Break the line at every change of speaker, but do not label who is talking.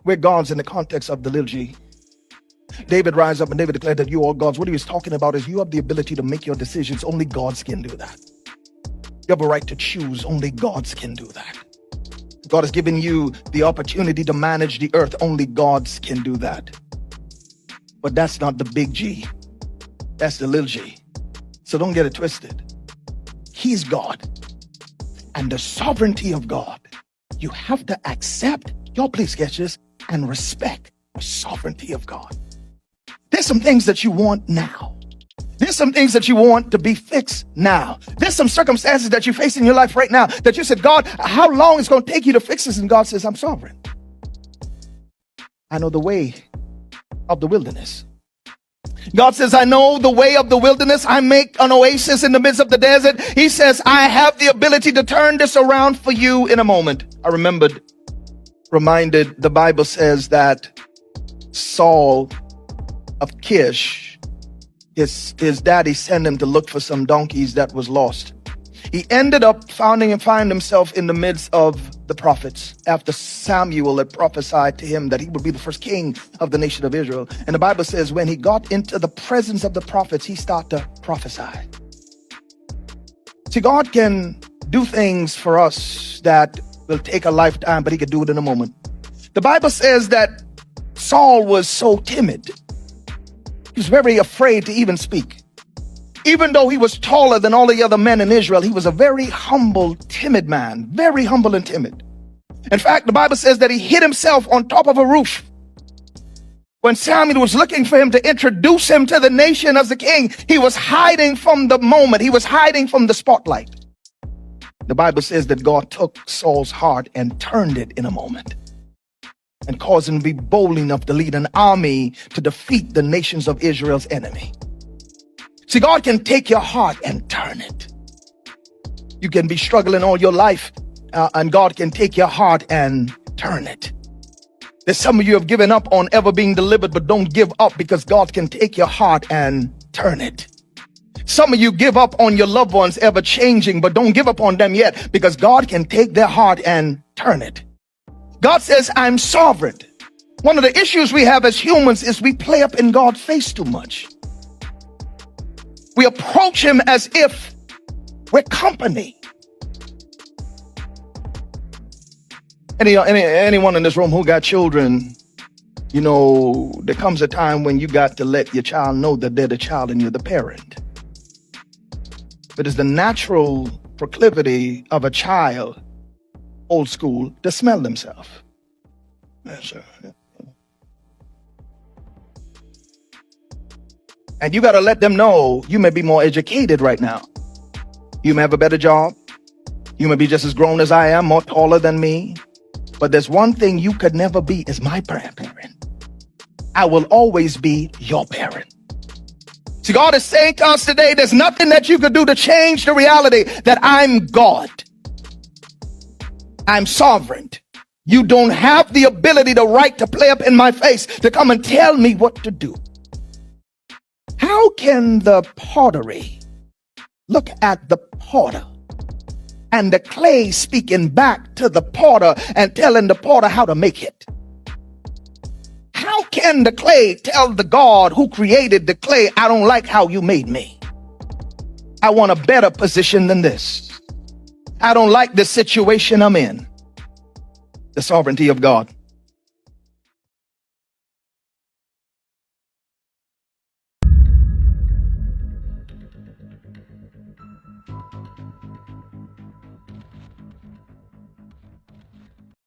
We're gods in the context of the little g. David rise up and David declared that you are gods. What he was talking about is you have the ability to make your decisions. Only gods can do that. You have a right to choose. Only gods can do that. God has given you the opportunity to manage the earth. Only gods can do that. But that's not the big G. That's the little g. So don't get it twisted. He's God. And the sovereignty of God, you have to accept, y'all please catch this, and respect the sovereignty of God. There's some things that you want now. There's some things that you want to be fixed now. There's some circumstances that you face in your life right now that you said, God, how long is it going to take you to fix this? And God says, I'm sovereign. I know the way of the wilderness. God says, I know the way of the wilderness. I make an oasis in the midst of the desert. He says, I have the ability to turn this around for you in a moment. I reminded, the Bible says that Saul of Kish, his daddy sent him to look for some donkeys that was lost. He ended up finding himself in the midst of the prophets after Samuel had prophesied to him that he would be the first king of the nation of Israel. And the Bible says when he got into the presence of the prophets, he started to prophesy. See, God can do things for us that will take a lifetime, but he can do it in a moment. The Bible says that Saul was so timid. He was very afraid to even speak. Even though he was taller than all the other men in Israel, he was a very humble, timid man, very humble and timid. In fact, the Bible says that he hid himself on top of a roof. When Samuel was looking for him to introduce him to the nation as the king, he was hiding from the moment. He was hiding from the spotlight. The Bible says that God took Saul's heart and turned it in a moment and caused him to be bold enough to lead an army to defeat the nations of Israel's enemy. See, God can take your heart and turn it. You can be struggling all your life, and God can take your heart and turn it. There's some of you have given up on ever being delivered, but don't give up because God can take your heart and turn it. Some of you give up on your loved ones ever changing, but don't give up on them yet because God can take their heart and turn it. God says, I'm sovereign. One of the issues we have as humans is we play up in God's face too much. We approach him as if we're company. Anyone in this room who got children, you know, there comes a time when you got to let your child know that they're the child and you're the parent. But it's the natural proclivity of a child, old school, to smell themselves. Yes, sir. Yeah. And you got to let them know you may be more educated right now. You may have a better job. You may be just as grown as I am, more taller than me. But there's one thing you could never be is my parent. I will always be your parent. See, God is saying to us today, there's nothing that you could do to change the reality that I'm God. I'm sovereign. You don't have the ability, the right to play up in my face, to come and tell me what to do. How can the pottery look at the potter and the clay speaking back to the potter and telling the potter how to make it? How can the clay tell the God who created the clay, I don't like how you made me. I want a better position than this. I don't like the situation I'm in. The sovereignty of God.